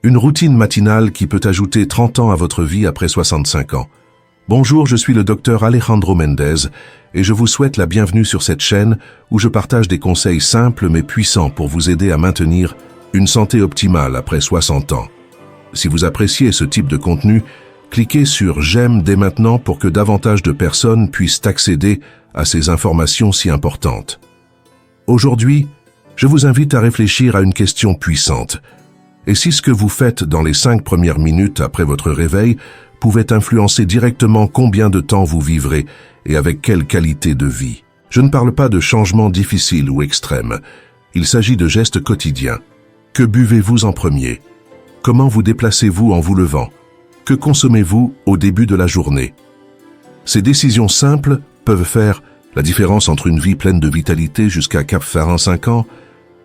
Une routine matinale qui peut ajouter 30 ans à votre vie après 65 ans. Bonjour, je suis le docteur Alejandro Mendez et je vous souhaite la bienvenue sur cette chaîne où je partage des conseils simples mais puissants pour vous aider à maintenir une santé optimale après 60 ans. Si vous appréciez ce type de contenu, cliquez sur « J'aime » dès maintenant pour que davantage de personnes puissent accéder à ces informations si importantes. Aujourd'hui, je vous invite à réfléchir à une question puissante. Et si ce que vous faites dans les 5 premières minutes après votre réveil pouvait influencer directement combien de temps vous vivrez et avec quelle qualité de vie? Je ne parle pas de changements difficiles ou extrêmes. Il s'agit de gestes quotidiens. Que buvez-vous en premier? Comment vous déplacez-vous en vous levant? Que consommez-vous au début de la journée? Ces décisions simples peuvent faire la différence entre une vie pleine de vitalité jusqu'à cap 45 ans,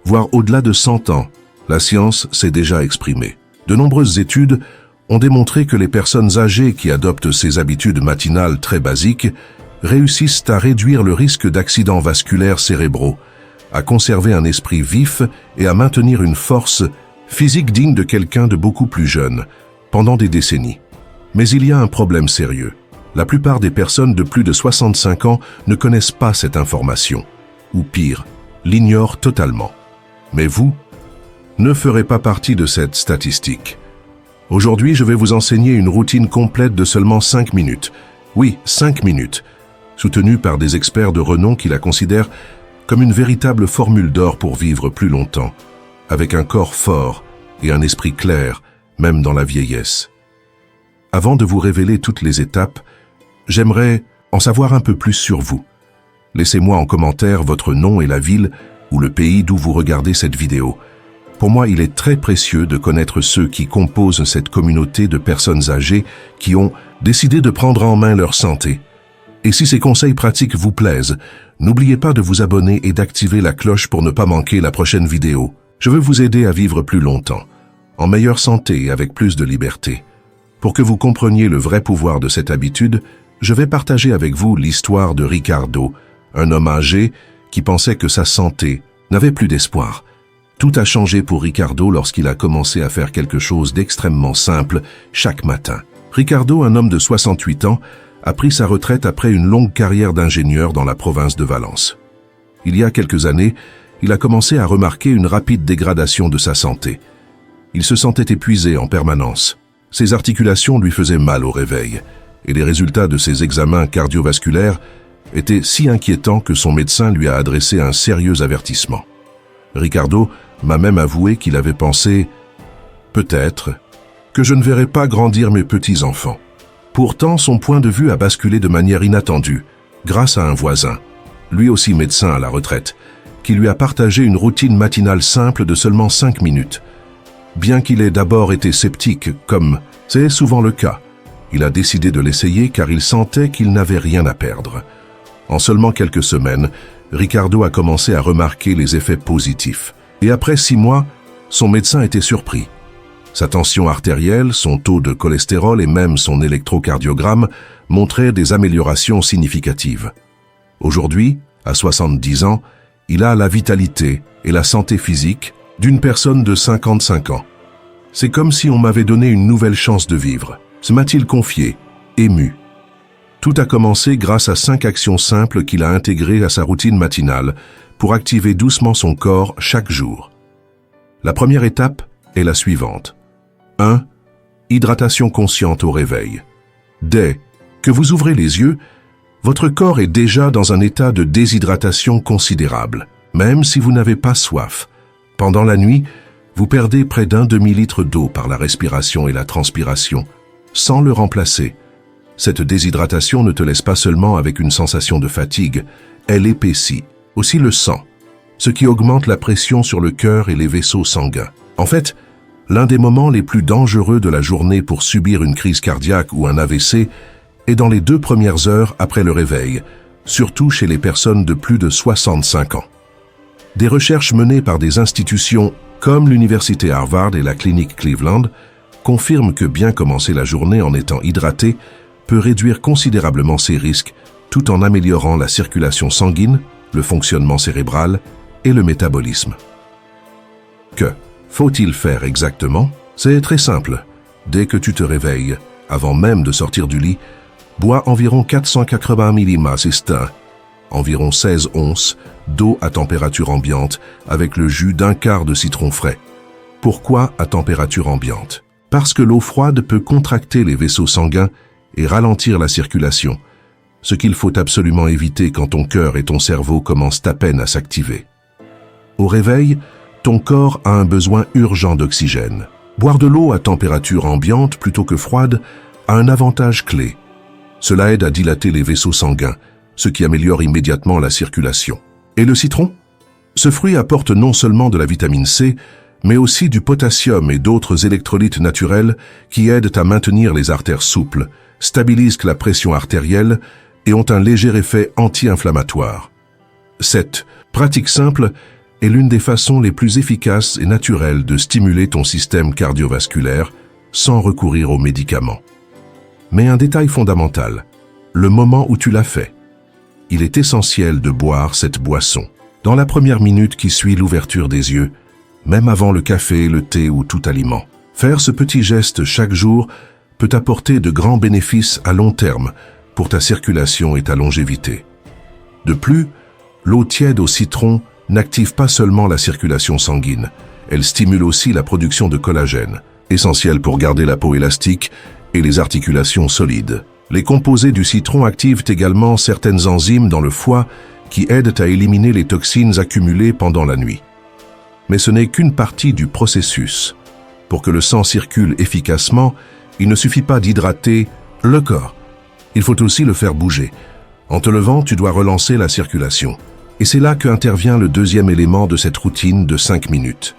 voire au-delà de 100 ans. La science s'est déjà exprimée. De nombreuses études ont démontré que les personnes âgées qui adoptent ces habitudes matinales très basiques réussissent à réduire le risque d'accidents vasculaires cérébraux, à conserver un esprit vif et à maintenir une force physique digne de quelqu'un de beaucoup plus jeune, pendant des décennies. Mais il y a un problème sérieux. La plupart des personnes de plus de 65 ans ne connaissent pas cette information, ou pire, l'ignorent totalement. Mais vous ne ferez pas partie de cette statistique. Aujourd'hui, je vais vous enseigner une routine complète de seulement 5 minutes. Oui, 5 minutes, soutenue par des experts de renom qui la considèrent comme une véritable formule d'or pour vivre plus longtemps, avec un corps fort et un esprit clair, même dans la vieillesse. Avant de vous révéler toutes les étapes, j'aimerais en savoir un peu plus sur vous. Laissez-moi en commentaire votre nom et la ville ou le pays d'où vous regardez cette vidéo. Pour moi, il est très précieux de connaître ceux qui composent cette communauté de personnes âgées qui ont décidé de prendre en main leur santé. Et si ces conseils pratiques vous plaisent, n'oubliez pas de vous abonner et d'activer la cloche pour ne pas manquer la prochaine vidéo. Je veux vous aider à vivre plus longtemps, en meilleure santé et avec plus de liberté. Pour que vous compreniez le vrai pouvoir de cette habitude, je vais partager avec vous l'histoire de Ricardo, un homme âgé qui pensait que sa santé n'avait plus d'espoir. Tout a changé pour Ricardo lorsqu'il a commencé à faire quelque chose d'extrêmement simple chaque matin. Ricardo, un homme de 68 ans, a pris sa retraite après une longue carrière d'ingénieur dans la province de Valence. Il y a quelques années, il a commencé à remarquer une rapide dégradation de sa santé. Il se sentait épuisé en permanence. Ses articulations lui faisaient mal au réveil, et les résultats de ses examens cardiovasculaires étaient si inquiétants que son médecin lui a adressé un sérieux avertissement. Ricardo m'a même avoué qu'il avait pensé « Peut-être que je ne verrai pas grandir mes petits-enfants ». Pourtant, son point de vue a basculé de manière inattendue, grâce à un voisin, lui aussi médecin à la retraite, qui lui a partagé une routine matinale simple de seulement 5 minutes. Bien qu'il ait d'abord été sceptique, comme c'est souvent le cas, il a décidé de l'essayer car il sentait qu'il n'avait rien à perdre. En seulement quelques semaines, Ricardo a commencé à remarquer les effets positifs. Et après 6 mois, son médecin était surpris. Sa tension artérielle, son taux de cholestérol et même son électrocardiogramme montraient des améliorations significatives. Aujourd'hui, à 70 ans, il a la vitalité et la santé physique d'une personne de 55 ans. C'est comme si on m'avait donné une nouvelle chance de vivre, se m'a-t-il confié, ému. Tout a commencé grâce à 5 actions simples qu'il a intégrées à sa routine matinale pour activer doucement son corps chaque jour. La première étape est la suivante. 1. Hydratation consciente au réveil. Dès que vous ouvrez les yeux, votre corps est déjà dans un état de déshydratation considérable, même si vous n'avez pas soif. Pendant la nuit, vous perdez près d'un demi-litre d'eau par la respiration et la transpiration, sans le remplacer. Cette déshydratation ne te laisse pas seulement avec une sensation de fatigue, elle épaissit aussi le sang, ce qui augmente la pression sur le cœur et les vaisseaux sanguins. En fait, l'un des moments les plus dangereux de la journée pour subir une crise cardiaque ou un AVC est dans les 2 premières heures après le réveil, surtout chez les personnes de plus de 65 ans. Des recherches menées par des institutions comme l'Université Harvard et la clinique Cleveland confirment que bien commencer la journée en étant hydraté peut réduire considérablement ces risques tout en améliorant la circulation sanguine, le fonctionnement cérébral et le métabolisme. Que faut-il faire exactement? C'est très simple. Dès que tu te réveilles, avant même de sortir du lit, bois environ 480 ml, environ 16 onces, d'eau à température ambiante avec le jus d'un quart de citron frais. Pourquoi à température ambiante? Parce que l'eau froide peut contracter les vaisseaux sanguins et ralentir la circulation, ce qu'il faut absolument éviter quand ton cœur et ton cerveau commencent à peine à s'activer. Au réveil, ton corps a un besoin urgent d'oxygène. Boire de l'eau à température ambiante plutôt que froide a un avantage clé. Cela aide à dilater les vaisseaux sanguins, ce qui améliore immédiatement la circulation. Et le citron? Ce fruit apporte non seulement de la vitamine C, mais aussi du potassium et d'autres électrolytes naturels qui aident à maintenir les artères souples, stabilisent la pression artérielle et ont un léger effet anti-inflammatoire. Cette pratique simple est l'une des façons les plus efficaces et naturelles de stimuler ton système cardiovasculaire sans recourir aux médicaments. Mais un détail fondamental, le moment où tu l'as fait. Il est essentiel de boire cette boisson dans la première minute qui suit l'ouverture des yeux, même avant le café, le thé ou tout aliment. Faire ce petit geste chaque jour peut apporter de grands bénéfices à long terme pour ta circulation et ta longévité. De plus, l'eau tiède au citron n'active pas seulement la circulation sanguine, elle stimule aussi la production de collagène, essentiel pour garder la peau élastique et les articulations solides. Les composés du citron activent également certaines enzymes dans le foie qui aident à éliminer les toxines accumulées pendant la nuit. Mais ce n'est qu'une partie du processus. Pour que le sang circule efficacement, il ne suffit pas d'hydrater le corps. Il faut aussi le faire bouger. En te levant, tu dois relancer la circulation. Et c'est là qu'intervient le deuxième élément de cette routine de 5 minutes.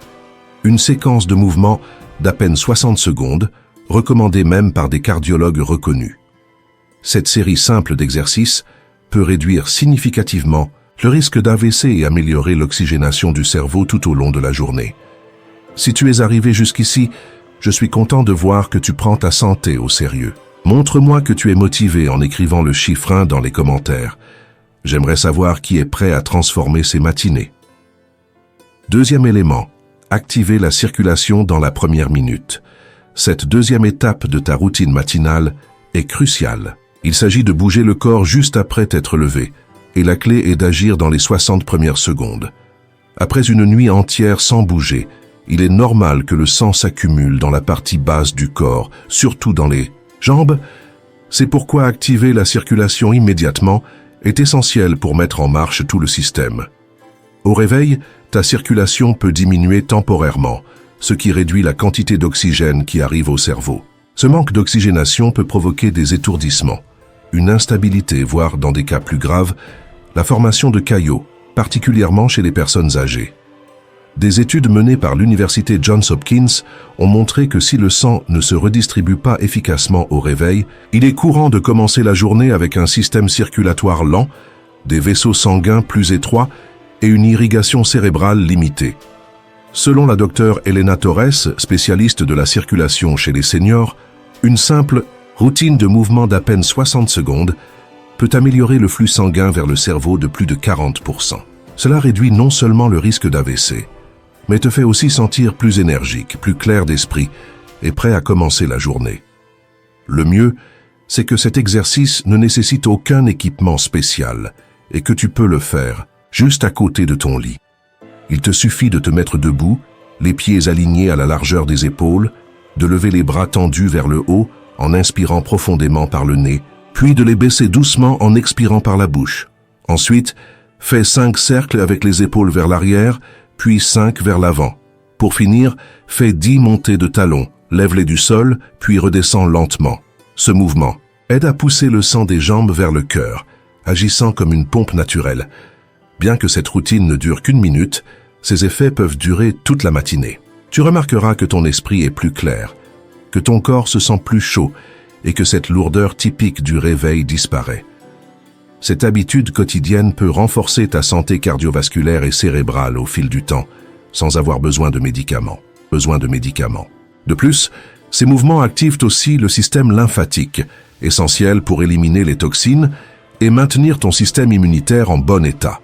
Une séquence de mouvements d'à peine 60 secondes, recommandée même par des cardiologues reconnus. Cette série simple d'exercices peut réduire significativement le risque d'AVC et améliorer l'oxygénation du cerveau tout au long de la journée. Si tu es arrivé jusqu'ici, je suis content de voir que tu prends ta santé au sérieux. Montre-moi que tu es motivé en écrivant le chiffre 1 dans les commentaires. J'aimerais savoir qui est prêt à transformer ses matinées. Deuxième élément, activer la circulation dans la première minute. Cette deuxième étape de ta routine matinale est cruciale. Il s'agit de bouger le corps juste après t'être levé, et la clé est d'agir dans les 60 premières secondes. Après une nuit entière sans bouger, il est normal que le sang s'accumule dans la partie basse du corps, surtout dans les jambes. C'est pourquoi activer la circulation immédiatement est essentiel pour mettre en marche tout le système. Au réveil, ta circulation peut diminuer temporairement, ce qui réduit la quantité d'oxygène qui arrive au cerveau. Ce manque d'oxygénation peut provoquer des étourdissements, une instabilité, voire dans des cas plus graves, la formation de caillots, particulièrement chez les personnes âgées. Des études menées par l'université Johns Hopkins ont montré que si le sang ne se redistribue pas efficacement au réveil, il est courant de commencer la journée avec un système circulatoire lent, des vaisseaux sanguins plus étroits et une irrigation cérébrale limitée. Selon la docteure Elena Torres, spécialiste de la circulation chez les seniors, une simple routine de mouvement d'à peine 60 secondes peut améliorer le flux sanguin vers le cerveau de plus de 40%. Cela réduit non seulement le risque d'AVC, mais te fait aussi sentir plus énergique, plus clair d'esprit et prêt à commencer la journée. Le mieux, c'est que cet exercice ne nécessite aucun équipement spécial et que tu peux le faire juste à côté de ton lit. Il te suffit de te mettre debout, les pieds alignés à la largeur des épaules, de lever les bras tendus vers le haut en inspirant profondément par le nez, puis de les baisser doucement en expirant par la bouche. Ensuite, fais 5 cercles avec les épaules vers l'arrière, puis 5 vers l'avant. Pour finir, fais 10 montées de talons, lève-les du sol, puis redescends lentement. Ce mouvement aide à pousser le sang des jambes vers le cœur, agissant comme une pompe naturelle. Bien que cette routine ne dure qu'une minute, ses effets peuvent durer toute la matinée. Tu remarqueras que ton esprit est plus clair, que ton corps se sent plus chaud et que cette lourdeur typique du réveil disparaît. Cette habitude quotidienne peut renforcer ta santé cardiovasculaire et cérébrale au fil du temps, sans avoir besoin de médicaments. De plus, ces mouvements activent aussi le système lymphatique, essentiel pour éliminer les toxines et maintenir ton système immunitaire en bon état.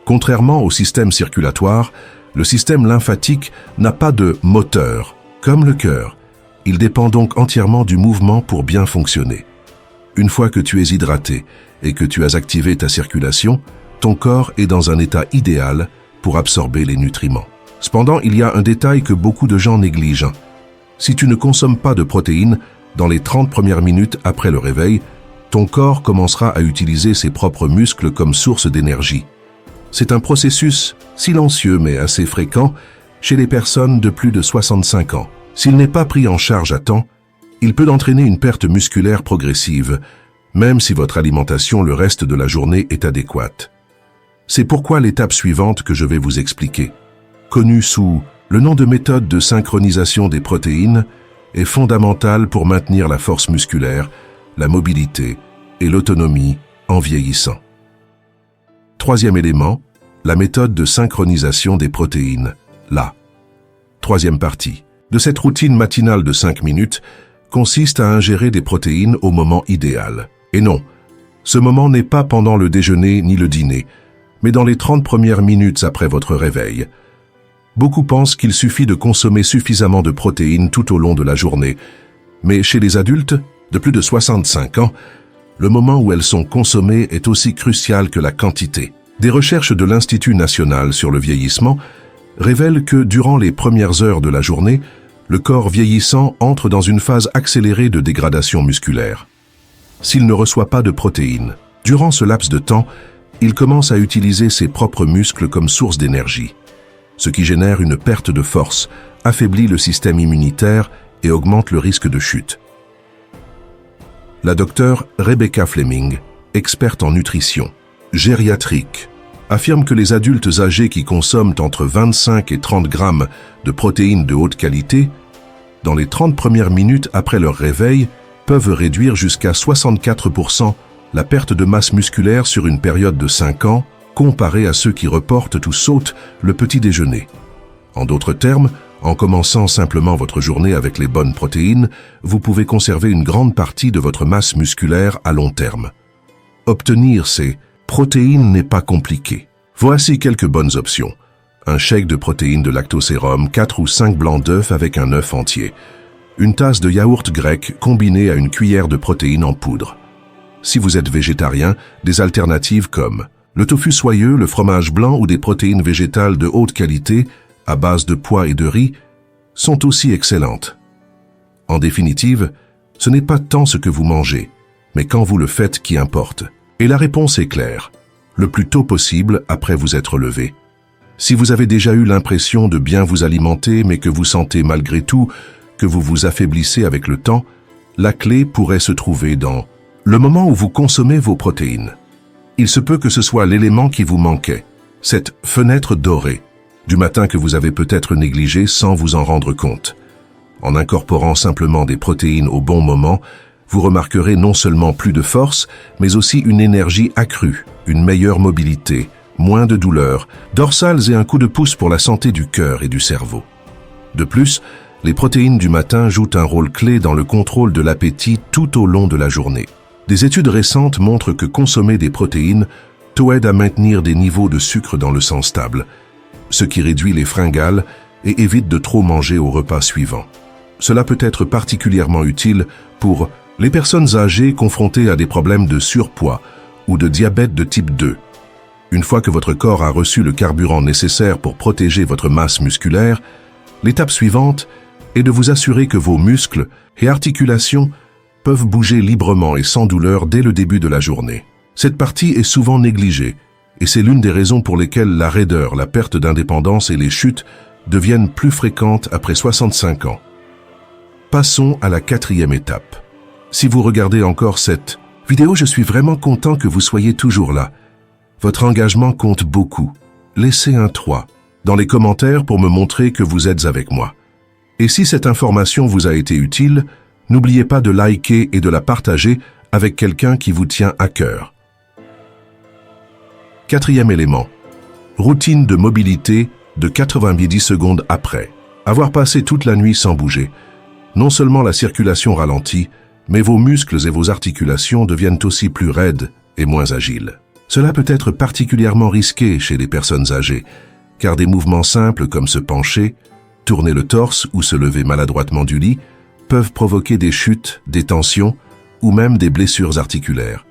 Contrairement au système circulatoire, le système lymphatique n'a pas de moteur, Comme le cœur, il dépend donc entièrement du mouvement pour bien fonctionner. Une fois que tu es hydraté et que tu as activé ta circulation, ton corps est dans un état idéal pour absorber les nutriments. Cependant, il y a un détail que beaucoup de gens négligent. Si tu ne consommes pas de protéines, dans les 30 premières minutes après le réveil, ton corps commencera à utiliser ses propres muscles comme source d'énergie. C'est un processus silencieux mais assez fréquent chez les personnes de plus de 65 ans. S'il n'est pas pris en charge à temps, il peut entraîner une perte musculaire progressive, même si votre alimentation le reste de la journée est adéquate. C'est pourquoi l'étape suivante que je vais vous expliquer, connue sous le nom de méthode de synchronisation des protéines, est fondamentale pour maintenir la force musculaire, la mobilité et l'autonomie en vieillissant. Troisième élément, la méthode de synchronisation des protéines, la troisième partie de cette routine matinale de 5 minutes consiste à ingérer des protéines au moment idéal. Et non, ce moment n'est pas pendant le déjeuner ni le dîner, mais dans les 30 premières minutes après votre réveil. Beaucoup pensent qu'il suffit de consommer suffisamment de protéines tout au long de la journée, mais chez les adultes de plus de 65 ans, le moment où elles sont consommées est aussi crucial que la quantité. Des recherches de l'Institut national sur le vieillissement révèlent que durant les premières heures de la journée, le corps vieillissant entre dans une phase accélérée de dégradation musculaire. S'il ne reçoit pas de protéines, durant ce laps de temps, il commence à utiliser ses propres muscles comme source d'énergie, ce qui génère une perte de force, affaiblit le système immunitaire et augmente le risque de chute. La docteure Rebecca Fleming, experte en nutrition gériatrique, affirme que les adultes âgés qui consomment entre 25 et 30 grammes de protéines de haute qualité, dans les 30 premières minutes après leur réveil, peuvent réduire jusqu'à 64% la perte de masse musculaire sur une période de 5 ans, comparée à ceux qui reportent ou sautent le petit déjeuner. En d'autres termes, en commençant simplement votre journée avec les bonnes protéines, vous pouvez conserver une grande partie de votre masse musculaire à long terme. Obtenir ces protéines n'est pas compliqué. Voici quelques bonnes options. Un shake de protéines de lactosérum, 4 ou 5 blancs d'œufs avec un œuf entier. Une tasse de yaourt grec combinée à une cuillère de protéines en poudre. Si vous êtes végétarien, des alternatives comme le tofu soyeux, le fromage blanc ou des protéines végétales de haute qualité à base de pois et de riz sont aussi excellentes. En définitive, ce n'est pas tant ce que vous mangez, mais quand vous le faites qui importe. Et la réponse est claire, le plus tôt possible après vous être levé. Si vous avez déjà eu l'impression de bien vous alimenter mais que vous sentez malgré tout que vous vous affaiblissez avec le temps, la clé pourrait se trouver dans le moment où vous consommez vos protéines. Il se peut que ce soit l'élément qui vous manquait, cette fenêtre dorée, du matin que vous avez peut-être négligé sans vous en rendre compte. En incorporant simplement des protéines au bon moment, vous remarquerez non seulement plus de force, mais aussi une énergie accrue, une meilleure mobilité, moins de douleurs, dorsales et un coup de pouce pour la santé du cœur et du cerveau. De plus, les protéines du matin jouent un rôle clé dans le contrôle de l'appétit tout au long de la journée. Des études récentes montrent que consommer des protéines t'aide à maintenir des niveaux de sucre dans le sang stable, ce qui réduit les fringales et évite de trop manger au repas suivant. Cela peut être particulièrement utile pour les personnes âgées confrontées à des problèmes de surpoids ou de diabète de type 2. Une fois que votre corps a reçu le carburant nécessaire pour protéger votre masse musculaire, l'étape suivante est de vous assurer que vos muscles et articulations peuvent bouger librement et sans douleur dès le début de la journée. Cette partie est souvent négligée, et c'est l'une des raisons pour lesquelles la raideur, la perte d'indépendance et les chutes deviennent plus fréquentes après 65 ans. Passons à la 4e étape. Si vous regardez encore cette vidéo, je suis vraiment content que vous soyez toujours là. Votre engagement compte beaucoup. Laissez un 3 dans les commentaires pour me montrer que vous êtes avec moi. Et si cette information vous a été utile, n'oubliez pas de liker et de la partager avec quelqu'un qui vous tient à cœur. 4e élément. Routine de mobilité de 90 secondes après. Avoir passé toute la nuit sans bouger. Non seulement la circulation ralentit, mais vos muscles et vos articulations deviennent aussi plus raides et moins agiles. Cela peut être particulièrement risqué chez les personnes âgées, car des mouvements simples comme se pencher, tourner le torse ou se lever maladroitement du lit peuvent provoquer des chutes, des tensions ou même des blessures articulaires.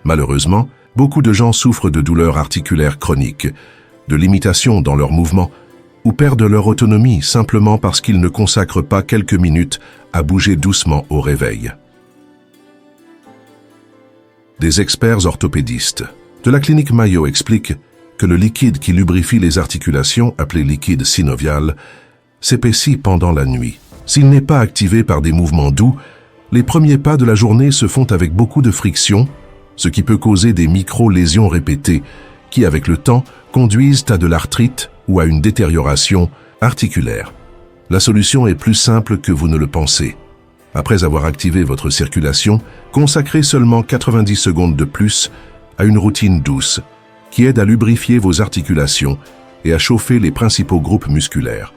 Malheureusement, beaucoup de gens souffrent de douleurs articulaires chroniques, de limitations dans leurs mouvements ou perdent leur autonomie simplement parce qu'ils ne consacrent pas quelques minutes à bouger doucement au réveil. Des experts orthopédistes de la clinique Mayo expliquent que le liquide qui lubrifie les articulations, appelé liquide synovial, s'épaissit pendant la nuit. S'il n'est pas activé par des mouvements doux, les premiers pas de la journée se font avec beaucoup de friction, ce qui peut causer des micro-lésions répétées qui, avec le temps, conduisent à de l'arthrite ou à une détérioration articulaire. La solution est plus simple que vous ne le pensez. Après avoir activé votre circulation, consacrez seulement 90 secondes de plus à une routine douce qui aide à lubrifier vos articulations et à chauffer les principaux groupes musculaires.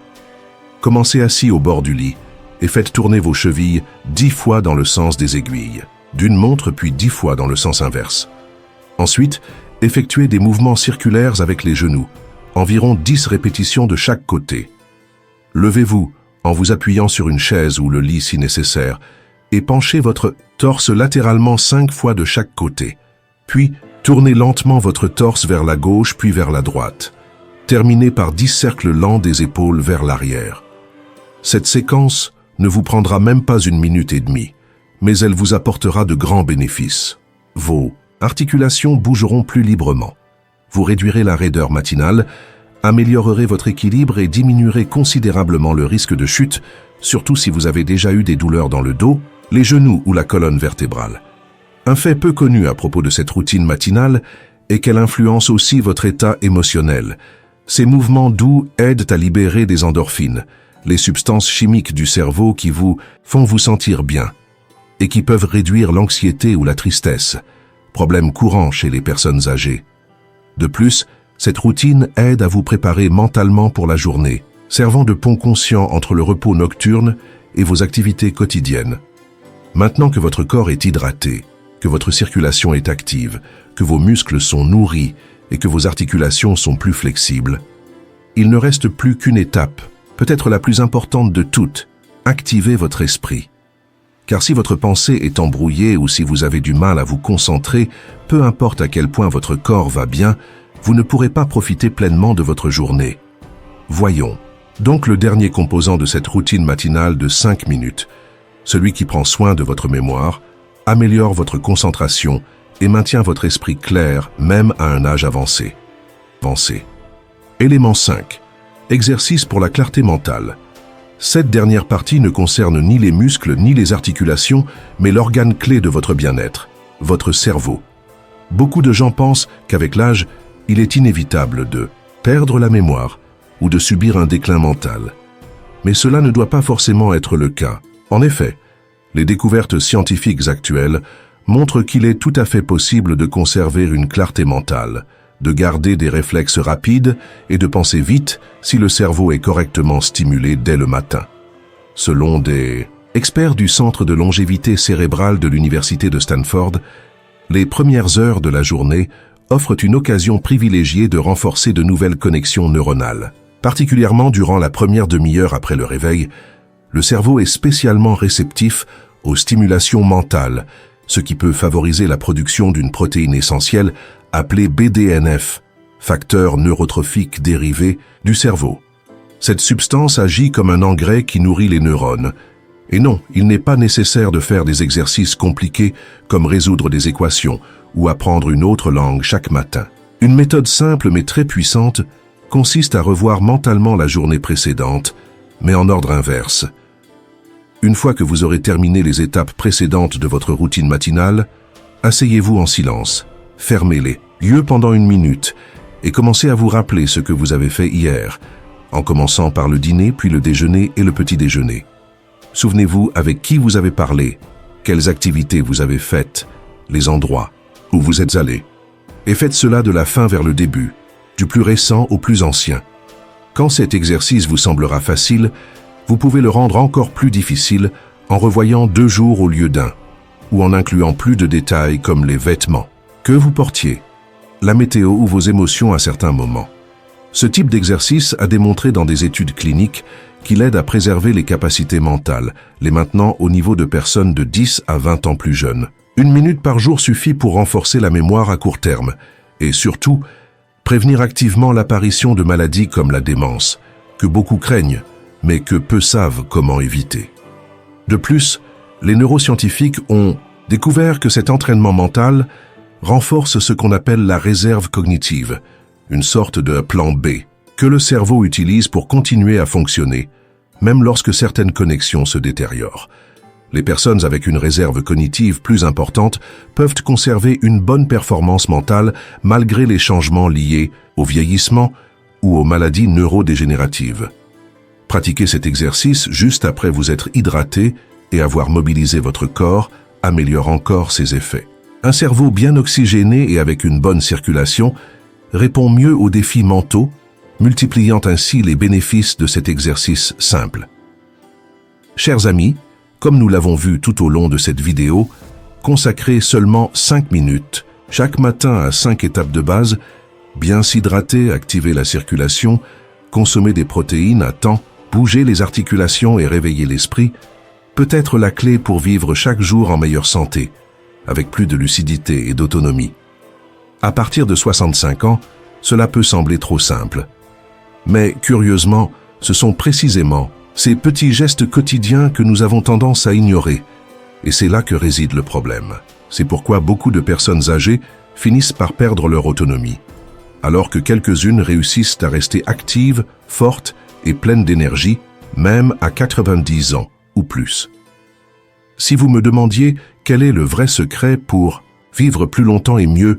Commencez assis au bord du lit et faites tourner vos chevilles 10 fois dans le sens des aiguilles d'une montre puis 10 fois dans le sens inverse. Ensuite, effectuez des mouvements circulaires avec les genoux, environ 10 répétitions de chaque côté. Levez-vous en vous appuyant sur une chaise ou le lit si nécessaire et penchez votre torse latéralement 5 fois de chaque côté. Puis, tournez lentement votre torse vers la gauche puis vers la droite. Terminez par 10 cercles lents des épaules vers l'arrière. Cette séquence ne vous prendra même pas 1 minute et demie, mais elle vous apportera de grands bénéfices. Vos articulations bougeront plus librement. Vous réduirez la raideur matinale, améliorerez votre équilibre et diminuerez considérablement le risque de chute, surtout si vous avez déjà eu des douleurs dans le dos, les genoux ou la colonne vertébrale. Un fait peu connu à propos de cette routine matinale est qu'elle influence aussi votre état émotionnel. Ces mouvements doux aident à libérer des endorphines, les substances chimiques du cerveau qui vous font vous sentir bien et qui peuvent réduire l'anxiété ou la tristesse, problème courant chez les personnes âgées. De plus, cette routine aide à vous préparer mentalement pour la journée, servant de pont conscient entre le repos nocturne et vos activités quotidiennes. Maintenant que votre corps est hydraté, que votre circulation est active, que vos muscles sont nourris et que vos articulations sont plus flexibles, il ne reste plus qu'une étape, peut-être la plus importante de toutes, activez votre esprit. Car si votre pensée est embrouillée ou si vous avez du mal à vous concentrer, peu importe à quel point votre corps va bien, vous ne pourrez pas profiter pleinement de votre journée. Voyons. Donc le dernier composant de cette routine matinale de 5 minutes, celui qui prend soin de votre mémoire, améliore votre concentration et maintient votre esprit clair même à un âge avancé. Élément 5. Exercice pour la clarté mentale. Cette dernière partie ne concerne ni les muscles ni les articulations, mais l'organe clé de votre bien-être, votre cerveau. Beaucoup de gens pensent qu'avec l'âge, il est inévitable de perdre la mémoire ou de subir un déclin mental. Mais cela ne doit pas forcément être le cas. En effet, les découvertes scientifiques actuelles montrent qu'il est tout à fait possible de conserver une clarté mentale, de garder des réflexes rapides et de penser vite si le cerveau est correctement stimulé dès le matin. Selon des experts du Centre de longévité cérébrale de l'Université de Stanford, les premières heures de la journée offrent une occasion privilégiée de renforcer de nouvelles connexions neuronales. Particulièrement durant la première demi-heure après le réveil, le cerveau est spécialement réceptif aux stimulations mentales, ce qui peut favoriser la production d'une protéine essentielle appelée BDNF, facteur neurotrophique dérivé du cerveau. Cette substance agit comme un engrais qui nourrit les neurones. Et non, il n'est pas nécessaire de faire des exercices compliqués comme résoudre des équations ou apprendre une autre langue chaque matin. Une méthode simple mais très puissante consiste à revoir mentalement la journée précédente, mais en ordre inverse. Une fois que vous aurez terminé les étapes précédentes de votre routine matinale, asseyez-vous en silence, fermez les yeux pendant 1 minute et commencez à vous rappeler ce que vous avez fait hier, en commençant par le dîner, puis le déjeuner et le petit déjeuner. Souvenez-vous avec qui vous avez parlé, quelles activités vous avez faites, les endroits où vous êtes allé. Et faites cela de la fin vers le début, du plus récent au plus ancien. Quand cet exercice vous semblera facile, vous pouvez le rendre encore plus difficile en revoyant 2 jours au lieu d'1, ou en incluant plus de détails comme les vêtements que vous portiez, la météo ou vos émotions à certains moments. Ce type d'exercice a démontré dans des études cliniques qu'il aide à préserver les capacités mentales, les maintenant au niveau de personnes de 10 à 20 ans plus jeunes. 1 minute par jour suffit pour renforcer la mémoire à court terme et surtout, prévenir activement l'apparition de maladies comme la démence, que beaucoup craignent, mais que peu savent comment éviter. De plus, les neuroscientifiques ont découvert que cet entraînement mental renforce ce qu'on appelle la réserve cognitive, une sorte de plan B, que le cerveau utilise pour continuer à fonctionner, même lorsque certaines connexions se détériorent. Les personnes avec une réserve cognitive plus importante peuvent conserver une bonne performance mentale malgré les changements liés au vieillissement ou aux maladies neurodégénératives. Pratiquez cet exercice juste après vous être hydraté et avoir mobilisé votre corps améliore encore ses effets. Un cerveau bien oxygéné et avec une bonne circulation répond mieux aux défis mentaux, multipliant ainsi les bénéfices de cet exercice simple. Chers amis, comme nous l'avons vu tout au long de cette vidéo, consacrez seulement 5 minutes chaque matin à 5 étapes de base, bien s'hydrater, activer la circulation, consommer des protéines à temps, bouger les articulations et réveiller l'esprit, peut être la clé pour vivre chaque jour en meilleure santé, avec plus de lucidité et d'autonomie. À partir de 65 ans, cela peut sembler trop simple. Mais curieusement, ce sont précisément ces petits gestes quotidiens que nous avons tendance à ignorer. Et c'est là que réside le problème. C'est pourquoi beaucoup de personnes âgées finissent par perdre leur autonomie, alors que quelques-unes réussissent à rester actives, fortes et pleines d'énergie, même à 90 ans ou plus. Si vous me demandiez quel est le vrai secret pour vivre plus longtemps et mieux,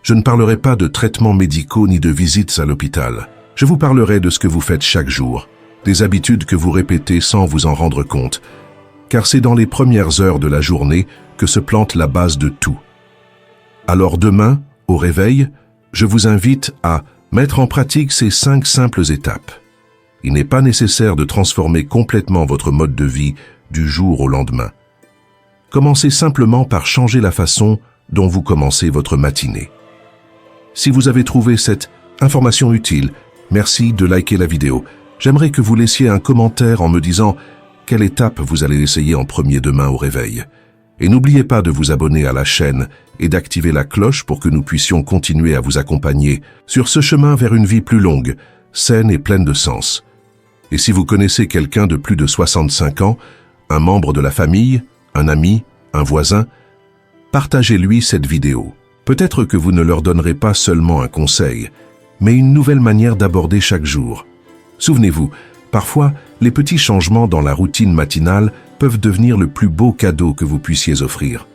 je ne parlerai pas de traitements médicaux ni de visites à l'hôpital. Je vous parlerai de ce que vous faites chaque jour, des habitudes que vous répétez sans vous en rendre compte, car c'est dans les premières heures de la journée que se plante la base de tout. Alors demain, au réveil, je vous invite à mettre en pratique ces 5 simples étapes. Il n'est pas nécessaire de transformer complètement votre mode de vie du jour au lendemain. Commencez simplement par changer la façon dont vous commencez votre matinée. Si vous avez trouvé cette information utile, merci de liker la vidéo. J'aimerais que vous laissiez un commentaire en me disant quelle étape vous allez essayer en premier demain au réveil. Et n'oubliez pas de vous abonner à la chaîne et d'activer la cloche pour que nous puissions continuer à vous accompagner sur ce chemin vers une vie plus longue, saine et pleine de sens. Et si vous connaissez quelqu'un de plus de 65 ans, un membre de la famille, un ami, un voisin, partagez-lui cette vidéo. Peut-être que vous ne leur donnerez pas seulement un conseil, mais une nouvelle manière d'aborder chaque jour. Souvenez-vous, parfois, les petits changements dans la routine matinale peuvent devenir le plus beau cadeau que vous puissiez offrir.